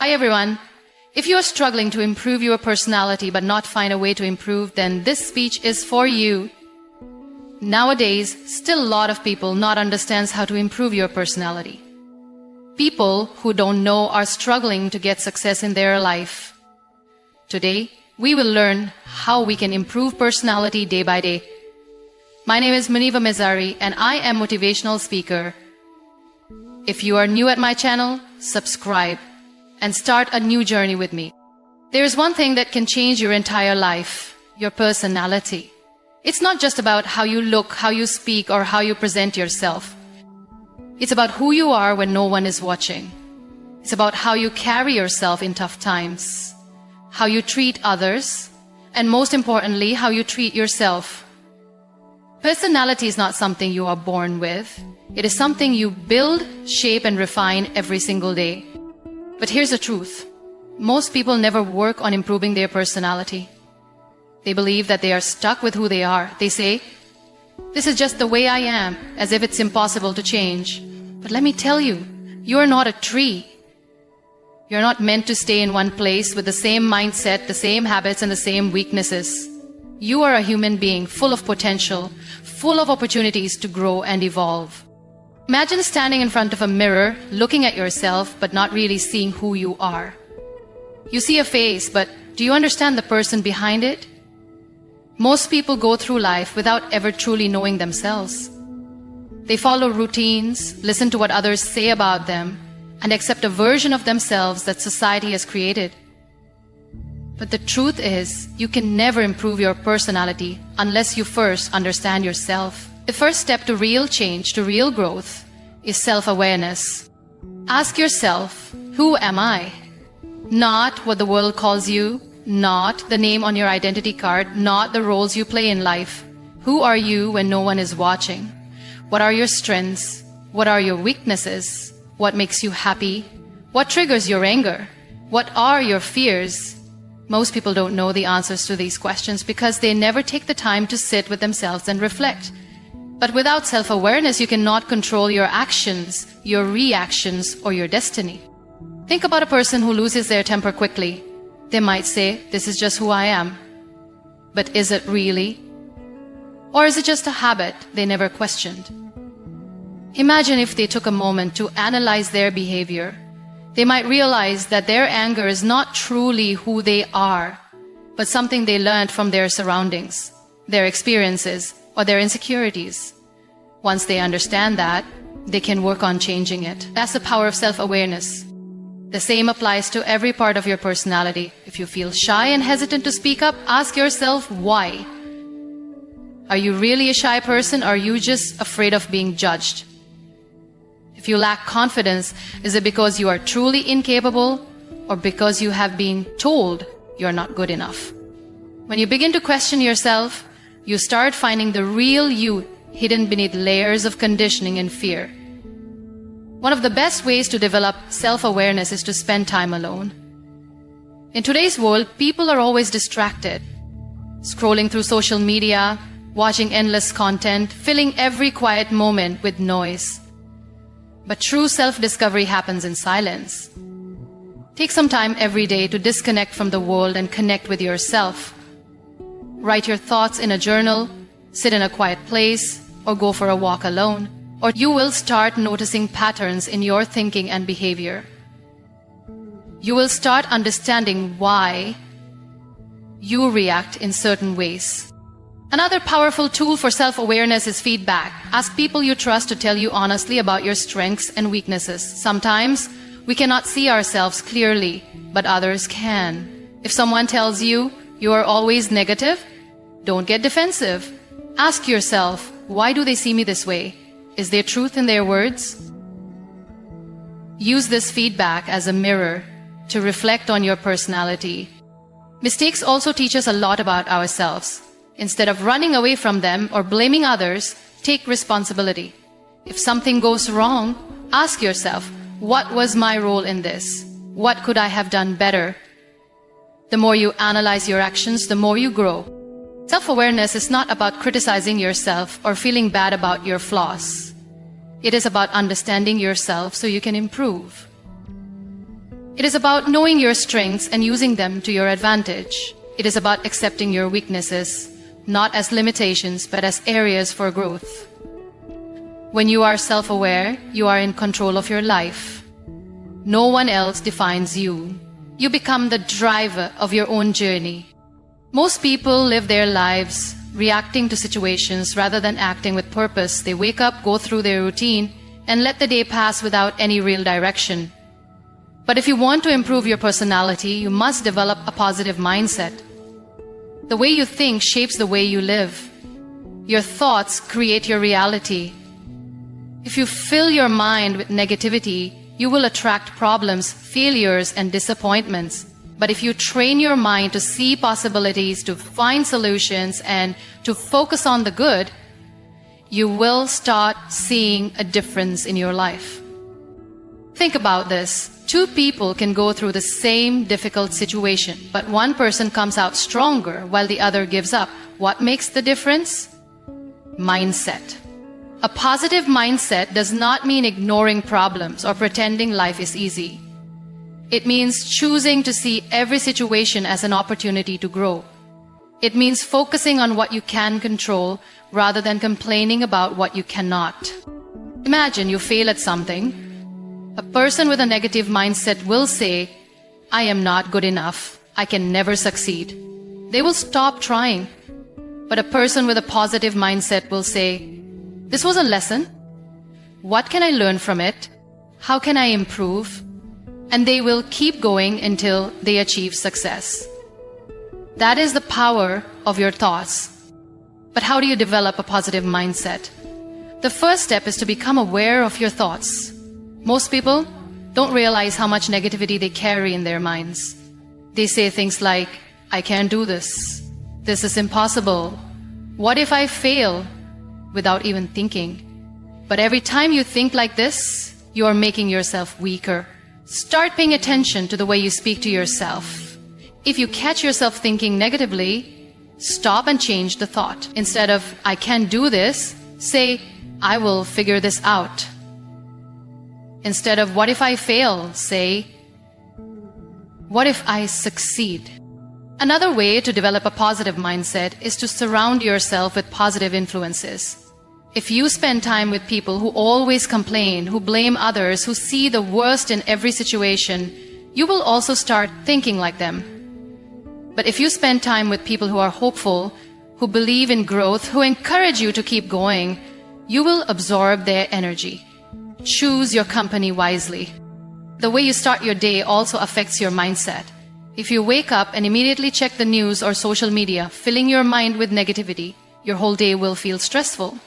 Hi everyone. If you are struggling to improve your personality but not find a way to improve, then this speech is for you. Nowadays, still a lot of people not understands how to improve your personality. People who don't know are struggling to get success in their life. Today, we will learn how we can improve personality day by day. My name is Muniba Mazari and I am a motivational speaker. If you are new at my channel, subscribe and start a new journey with me. There is one thing that can change your entire life, your personality. It's not just about how you look, how you speak, or how you present yourself. It's about who you are when no one is watching. It's about how you carry yourself in tough times, how you treat others, and most importantly, how you treat yourself. Personality is not something you are born with. It is something you build, shape, and refine every single day. But here's the truth. Most people never work on improving their personality. They believe that they are stuck with who they are. They say, "This is just the way I am," as if it's impossible to change. But let me tell you, you are not a tree. You're not meant to stay in one place with the same mindset, the same habits, and the same weaknesses. You are a human being full of potential, full of opportunities to grow and evolve. Imagine standing in front of a mirror, looking at yourself, but not really seeing who you are. You see a face, but do you understand the person behind it? Most people go through life without ever truly knowing themselves. They follow routines, listen to what others say about them, and accept a version of themselves that society has created. But the truth is, you can never improve your personality unless you first understand yourself. The first step to real change, to real growth, is self-awareness. Ask yourself, who am I? Not what the world calls you, not the name on your identity card, not the roles you play in life. Who are you when no one is watching? What are your strengths? What are your weaknesses? What makes you happy? What triggers your anger? What are your fears? Most people don't know the answers to these questions because they never take the time to sit with themselves and reflect. But without self-awareness, you cannot control your actions, your reactions, or your destiny. Think about a person who loses their temper quickly. They might say, "This is just who I am." But is it really? Or is it just a habit they never questioned? Imagine if they took a moment to analyze their behavior. They might realize that their anger is not truly who they are, but something they learned from their surroundings, their experiences, or their insecurities. Once they understand that, they can work on changing it. That's the power of self-awareness. The same applies to every part of your personality. If you feel shy and hesitant to speak up, ask yourself why. Are you really a shy person, or are you just afraid of being judged? If you lack confidence, is it because you are truly incapable, or because you have been told you're not good enough? When you begin to question yourself, you start finding the real you hidden beneath layers of conditioning and fear. One of the best ways to develop self-awareness is to spend time alone. In today's world, people are always distracted, scrolling through social media, watching endless content, filling every quiet moment with noise. But true self-discovery happens in silence. Take some time every day to disconnect from the world and connect with yourself. Write your thoughts in a journal, sit in a quiet place, or go for a walk alone, or you will start noticing patterns in your thinking and behavior. You will start understanding why you react in certain ways. Another powerful tool for self-awareness is feedback. Ask people you trust to tell you honestly about your strengths and weaknesses. Sometimes we cannot see ourselves clearly, but others can. If someone tells you you are always negative, don't get defensive. Ask yourself, why do they see me this way? Is there truth in their words? Use this feedback as a mirror to reflect on your personality. Mistakes also teach us a lot about ourselves. Instead of running away from them or blaming others, take responsibility. If something goes wrong, ask yourself, what was my role in this? What could I have done better? The more you analyze your actions, the more you grow. Self-awareness is not about criticizing yourself or feeling bad about your flaws. It is about understanding yourself so you can improve. It is about knowing your strengths and using them to your advantage. It is about accepting your weaknesses, not as limitations, but as areas for growth. When you are self-aware, you are in control of your life. No one else defines you. You become the driver of your own journey. Most people live their lives reacting to situations rather than acting with purpose. They wake up, go through their routine, and let the day pass without any real direction. But if you want to improve your personality, you must develop a positive mindset. The way you think shapes the way you live. Your thoughts create your reality. If you fill your mind with negativity, you will attract problems, failures, and disappointments. But if you train your mind to see possibilities, to find solutions, and to focus on the good, you will start seeing a difference in your life. Think about this. Two people can go through the same difficult situation, but one person comes out stronger while the other gives up. What makes the difference? Mindset. A positive mindset does not mean ignoring problems or pretending life is easy. It means choosing to see every situation as an opportunity to grow. It means focusing on what you can control rather than complaining about what you cannot. Imagine you fail at something. A person with a negative mindset will say, "I am not good enough. I can never succeed." They will stop trying. But a person with a positive mindset will say, "This was a lesson. What can I learn from it? How can I improve?" And they will keep going until they achieve success. That is the power of your thoughts. But how do you develop a positive mindset? The first step is to become aware of your thoughts. Most people don't realize how much negativity they carry in their minds. They say things like, "I can't do this. This is impossible. What if I fail?" without even thinking. But every time you think like this, you are making yourself weaker. Start paying attention to the way you speak to yourself. If you catch yourself thinking negatively, stop and change the thought. Instead of, "I can't do this," say, "I will figure this out." Instead of, "What if I fail?" say, "What if I succeed?" Another way to develop a positive mindset is to surround yourself with positive influences. If you spend time with people who always complain, who blame others, who see the worst in every situation, you will also start thinking like them. But if you spend time with people who are hopeful, who believe in growth, who encourage you to keep going, you will absorb their energy. Choose your company wisely. The way you start your day also affects your mindset. If you wake up and immediately check the news or social media, filling your mind with negativity, your whole day will feel stressful.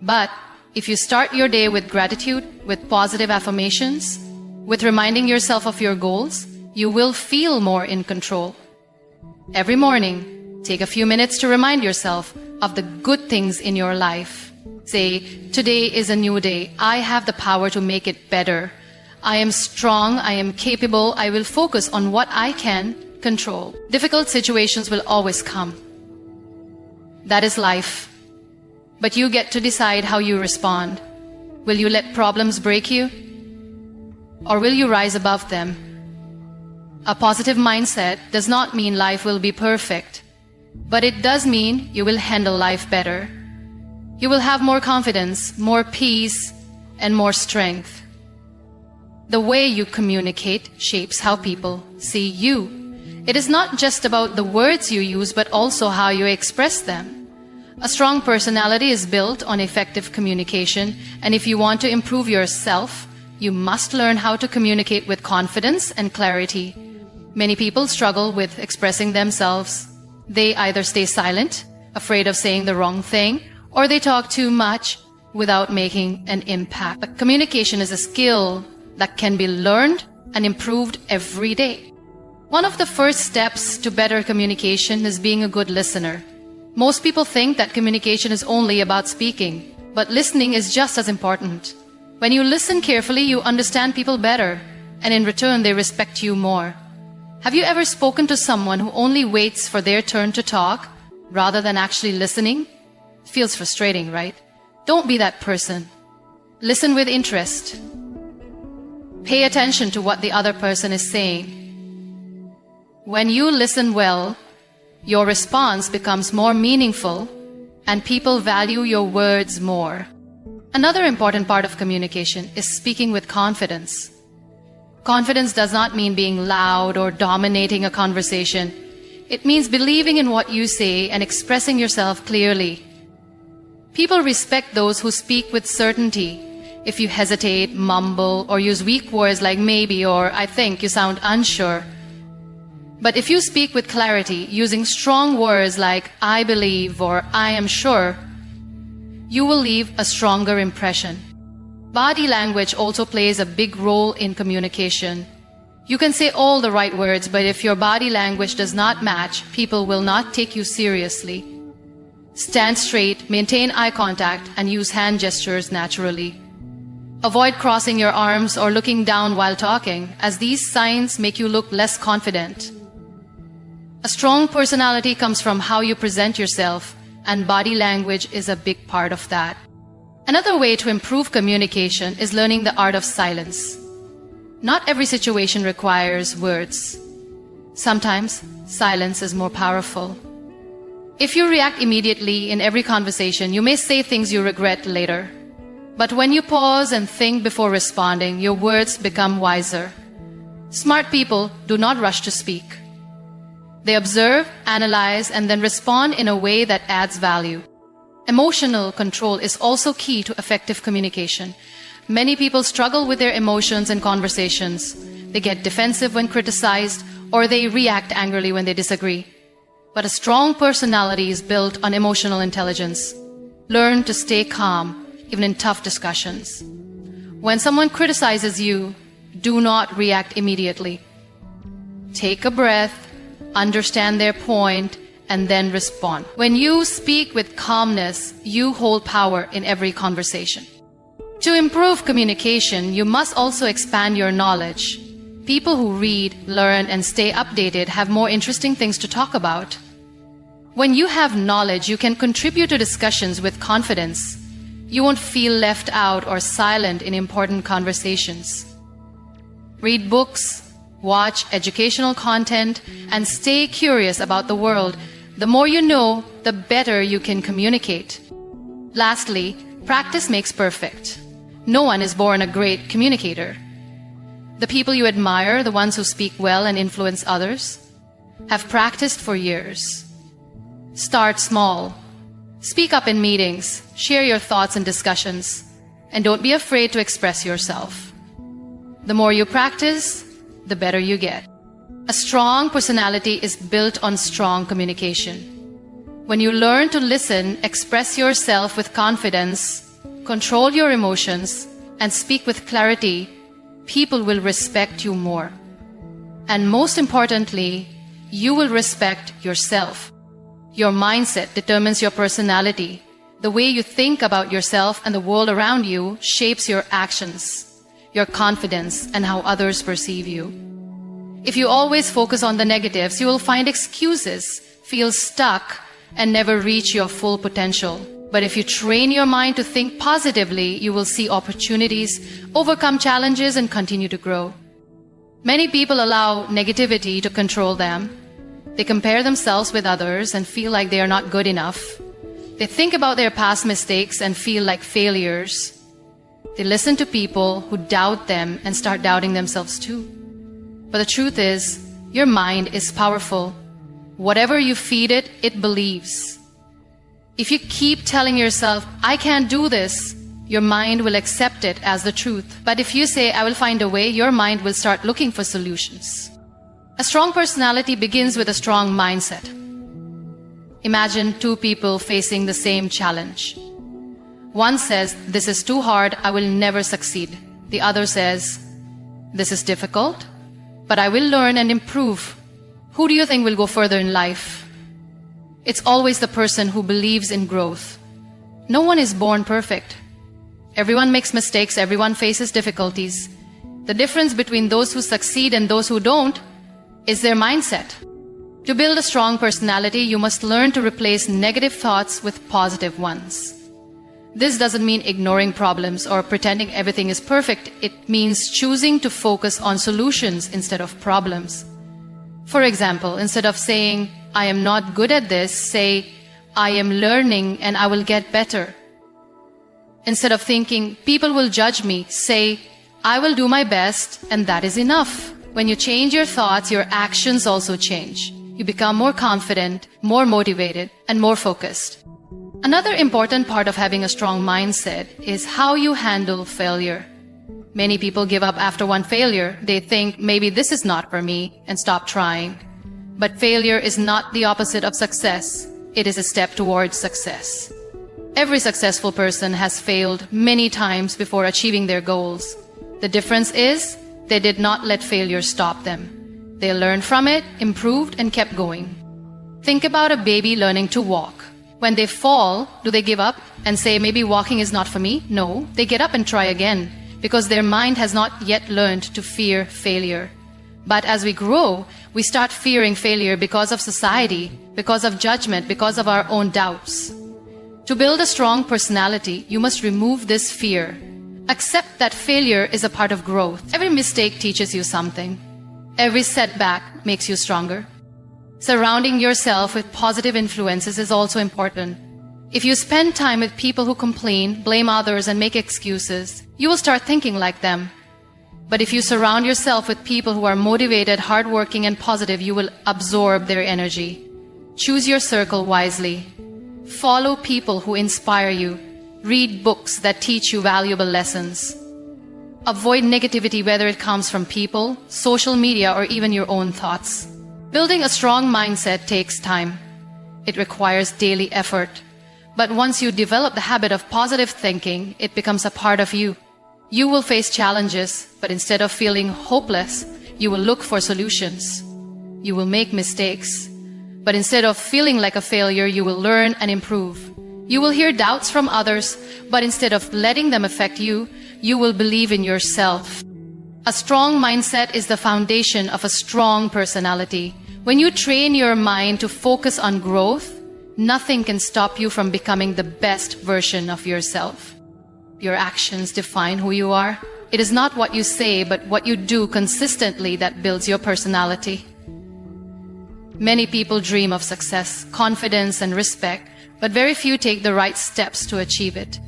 But if you start your day with gratitude, with positive affirmations, with reminding yourself of your goals, you will feel more in control. Every morning, take a few minutes to remind yourself of the good things in your life. Say, "Today is a new day. I have the power to make it better. I am strong, I am capable, I will focus on what I can control." Difficult situations will always come. That is life. But you get to decide how you respond. Will you let problems break you? Or will you rise above them? A positive mindset does not mean life will be perfect, but it does mean you will handle life better. You will have more confidence, more peace, and more strength. The way you communicate shapes how people see you. It is not just about the words you use, but also how you express them. A strong personality is built on effective communication, and if you want to improve yourself, you must learn how to communicate with confidence and clarity. Many people struggle with expressing themselves. They either stay silent, afraid of saying the wrong thing, or they talk too much without making an impact. But communication is a skill that can be learned and improved every day. One of the first steps to better communication is being a good listener. Most people think that communication is only about speaking, but listening is just as important. When you listen carefully, you understand people better, and in return, they respect you more. Have you ever spoken to someone who only waits for their turn to talk rather than actually listening? It feels frustrating, right? Don't be that person. Listen with interest. Pay attention to what the other person is saying. When you listen well, your response becomes more meaningful and people value your words more. Another important part of communication is speaking with confidence. Confidence does not mean being loud or dominating a conversation. It means believing in what you say and expressing yourself clearly. People respect those who speak with certainty. If you hesitate, mumble, or use weak words like maybe or I think, you sound unsure. But if you speak with clarity, using strong words like I believe or I am sure, you will leave a stronger impression. Body language also plays a big role in communication. You can say all the right words, but if your body language does not match, people will not take you seriously. Stand straight, maintain eye contact, and use hand gestures naturally. Avoid crossing your arms or looking down while talking, as these signs make you look less confident. A strong personality comes from how you present yourself, and body language is a big part of that. Another way to improve communication is learning the art of silence. Not every situation requires words. Sometimes silence is more powerful. If you react immediately in every conversation, you may say things you regret later. But when you pause and think before responding, your words become wiser. Smart people do not rush to speak. They observe, analyze, and then respond in a way that adds value. Emotional control is also key to effective communication. Many people struggle with their emotions in conversations. They get defensive when criticized, or they react angrily when they disagree. But a strong personality is built on emotional intelligence. Learn to stay calm, even in tough discussions. When someone criticizes you, do not react immediately. Take a breath, understand their point, and then respond. When you speak with calmness, you hold power in every conversation. To improve communication, you must also expand your knowledge. People who read, learn, and stay updated have more interesting things to talk about. When you have knowledge, you can contribute to discussions with confidence. You won't feel left out or silent in important conversations. Read books, watch educational content, and stay curious about the world. The more you know, the better you can communicate. Lastly, practice makes perfect. No one is born a great communicator. The people you admire, the ones who speak well and influence others, have practiced for years. Start small. Speak up in meetings, share your thoughts in discussions, and don't be afraid to express yourself. The more you practice, the better you get. A strong personality is built on strong communication. When you learn to listen, express yourself with confidence, control your emotions, and speak with clarity, people will respect you more. And most importantly, you will respect yourself. Your mindset determines your personality. The way you think about yourself and the world around you shapes your actions, your confidence, and how others perceive you. If you always focus on the negatives, you will find excuses, feel stuck, and never reach your full potential. But if you train your mind to think positively, you will see opportunities, overcome challenges, and continue to grow. Many people allow negativity to control them. They compare themselves with others and feel like they are not good enough. They think about their past mistakes and feel like failures. They listen to people who doubt them and start doubting themselves too. But the truth is, your mind is powerful. Whatever you feed it, it believes. If you keep telling yourself, I can't do this, your mind will accept it as the truth. But if you say, I will find a way, your mind will start looking for solutions. A strong personality begins with a strong mindset. Imagine two people facing the same challenge. One says, this is too hard, I will never succeed. The other says, this is difficult, but I will learn and improve. Who do you think will go further in life? It's always the person who believes in growth. No one is born perfect. Everyone makes mistakes, everyone faces difficulties. The difference between those who succeed and those who don't is their mindset. To build a strong personality, you must learn to replace negative thoughts with positive ones. This doesn't mean ignoring problems or pretending everything is perfect. It means choosing to focus on solutions instead of problems. For example, instead of saying, I am not good at this, say, I am learning and I will get better. Instead of thinking, people will judge me, say, I will do my best and that is enough. When you change your thoughts, your actions also change. You become more confident, more motivated, and more focused. Another important part of having a strong mindset is how you handle failure. Many people give up after one failure. They think, maybe this is not for me, and stop trying. But failure is not the opposite of success. It is a step towards success. Every successful person has failed many times before achieving their goals. The difference is, they did not let failure stop them. They learned from it, improved, and kept going. Think about a baby learning to walk. When they fall, do they give up and say, maybe walking is not for me? No, they get up and try again because their mind has not yet learned to fear failure. But as we grow, we start fearing failure because of society, because of judgment, because of our own doubts. To build a strong personality, you must remove this fear. Accept that failure is a part of growth. Every mistake teaches you something. Every setback makes you stronger. Surrounding yourself with positive influences is also important. If you spend time with people who complain, blame others, and make excuses, you will start thinking like them. But if you surround yourself with people who are motivated, hardworking, and positive, you will absorb their energy. Choose your circle wisely. Follow people who inspire you. Read books that teach you valuable lessons. Avoid negativity, whether it comes from people, social media, or even your own thoughts. Building a strong mindset takes time. It requires daily effort. But once you develop the habit of positive thinking, it becomes a part of you. You will face challenges, but instead of feeling hopeless, you will look for solutions. You will make mistakes, but instead of feeling like a failure, you will learn and improve. You will hear doubts from others, but instead of letting them affect you, you will believe in yourself. A strong mindset is the foundation of a strong personality. When you train your mind to focus on growth, nothing can stop you from becoming the best version of yourself. Your actions define who you are. It is not what you say, but what you do consistently that builds your personality. Many people dream of success, confidence, and respect, but very few take the right steps to achieve it.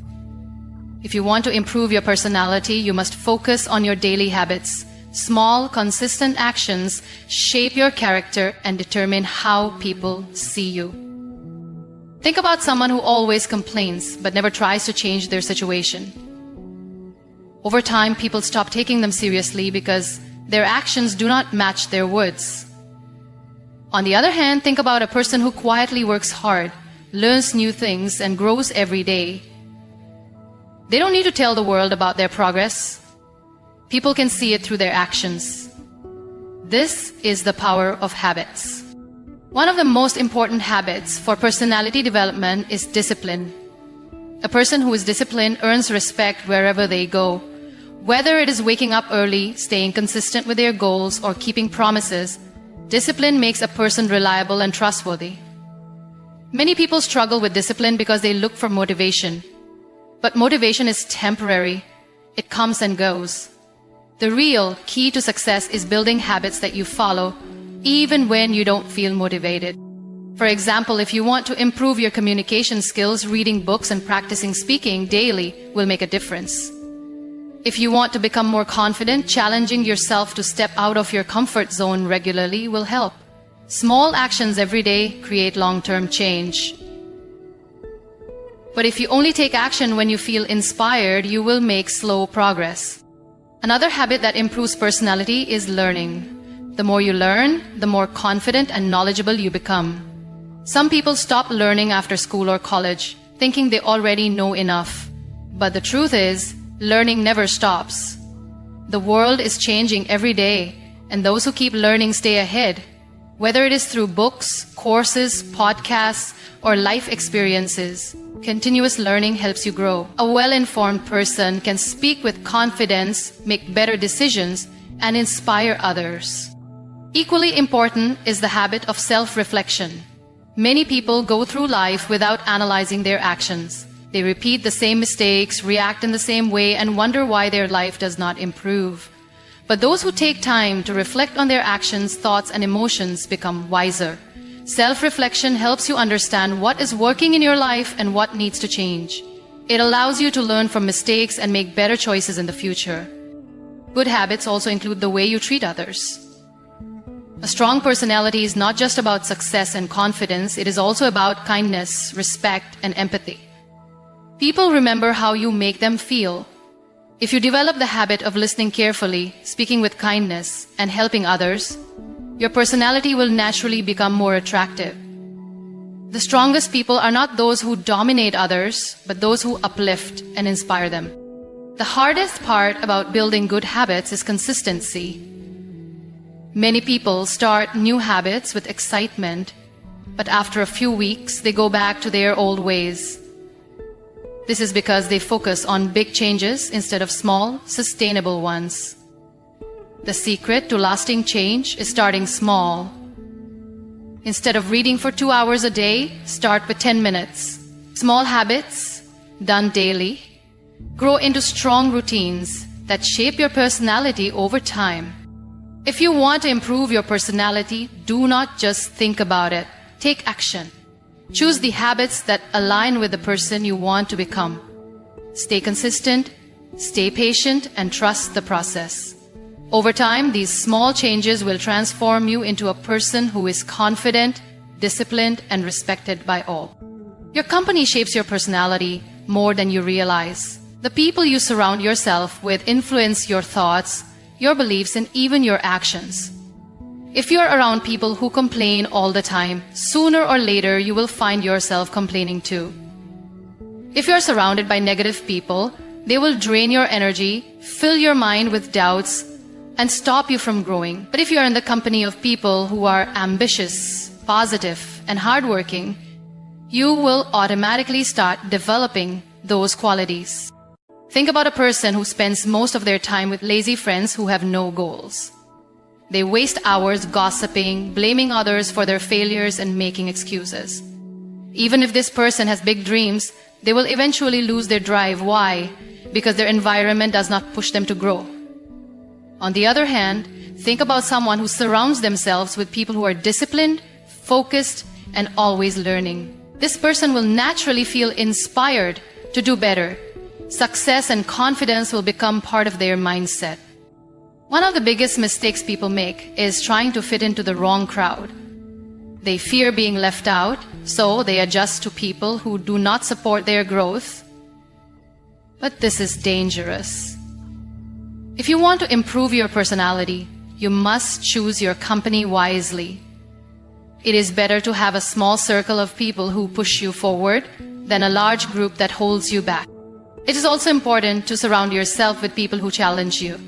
If you want to improve your personality, you must focus on your daily habits. Small, consistent actions shape your character and determine how people see you. Think about someone who always complains but never tries to change their situation. Over time, people stop taking them seriously because their actions do not match their words. On the other hand, think about a person who quietly works hard, learns new things, and grows every day. They don't need to tell the world about their progress. People can see it through their actions. This is the power of habits. One of the most important habits for personality development is discipline. A person who is disciplined earns respect wherever they go. Whether it is waking up early, staying consistent with their goals, or keeping promises, discipline makes a person reliable and trustworthy. Many people struggle with discipline because they look for motivation. But motivation is temporary. It comes and goes. The real key to success is building habits that you follow, even when you don't feel motivated. For example, if you want to improve your communication skills, reading books and practicing speaking daily will make a difference. If you want to become more confident, challenging yourself to step out of your comfort zone regularly will help. Small actions every day create long-term change. But if you only take action when you feel inspired, you will make slow progress. Another habit that improves personality is learning. The more you learn, the more confident and knowledgeable you become. Some people stop learning after school or college, thinking they already know enough. But the truth is, learning never stops. The world is changing every day, and those who keep learning stay ahead. Whether it is through books, courses, podcasts, or life experiences, continuous learning helps you grow. A well-informed person can speak with confidence, make better decisions, and inspire others. Equally important is the habit of self-reflection. Many people go through life without analyzing their actions. They repeat the same mistakes, react in the same way, and wonder why their life does not improve. But those who take time to reflect on their actions, thoughts, and emotions become wiser. Self-reflection helps you understand what is working in your life and what needs to change. It allows you to learn from mistakes and make better choices in the future. Good habits also include the way you treat others. A strong personality is not just about success and confidence, it is also about kindness, respect, and empathy. People remember how you make them feel. If you develop the habit of listening carefully, speaking with kindness, and helping others, your personality will naturally become more attractive. The strongest people are not those who dominate others, but those who uplift and inspire them. The hardest part about building good habits is consistency. Many people start new habits with excitement, but after a few weeks, they go back to their old ways. This is because they focus on big changes instead of small, sustainable ones. The secret to lasting change is starting small. Instead of reading for 2 hours a day, start with 10 minutes. Small habits, done daily, grow into strong routines that shape your personality over time. If you want to improve your personality, do not just think about it. Take action. Choose the habits that align with the person you want to become. Stay consistent, stay patient, and trust the process. Over time, these small changes will transform you into a person who is confident, disciplined, and respected by all. Your company shapes your personality more than you realize. The people you surround yourself with influence your thoughts, your beliefs, and even your actions. If you're around people who complain all the time, sooner or later you will find yourself complaining too. If you're surrounded by negative people, they will drain your energy, fill your mind with doubts, and stop you from growing. But if you're in the company of people who are ambitious, positive, and hardworking, you will automatically start developing those qualities. Think about a person who spends most of their time with lazy friends who have no goals. They waste hours gossiping, blaming others for their failures, and making excuses. Even if this person has big dreams, they will eventually lose their drive. Why? Because their environment does not push them to grow. On the other hand, think about someone who surrounds themselves with people who are disciplined, focused, and always learning. This person will naturally feel inspired to do better. Success and confidence will become part of their mindset. One of the biggest mistakes people make is trying to fit into the wrong crowd. They fear being left out, so they adjust to people who do not support their growth. But this is dangerous. If you want to improve your personality, you must choose your company wisely. It is better to have a small circle of people who push you forward than a large group that holds you back. It is also important to surround yourself with people who challenge you.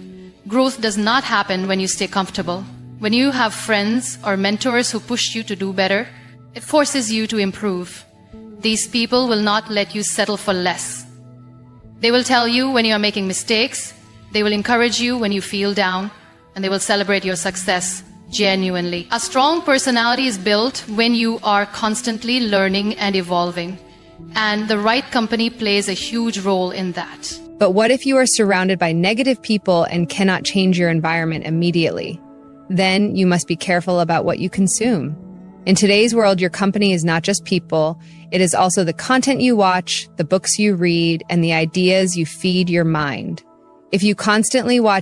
Growth does not happen when you stay comfortable. When you have friends or mentors who push you to do better, it forces you to improve. These people will not let you settle for less. They will tell you when you are making mistakes, they will encourage you when you feel down, and they will celebrate your success genuinely. A strong personality is built when you are constantly learning and evolving, and the right company plays a huge role in that. But what if you are surrounded by negative people and cannot change your environment immediately? Then you must be careful about what you consume. In today's world, your company is not just people, it is also the content you watch, the books you read, and the ideas you feed your mind. If you constantly watch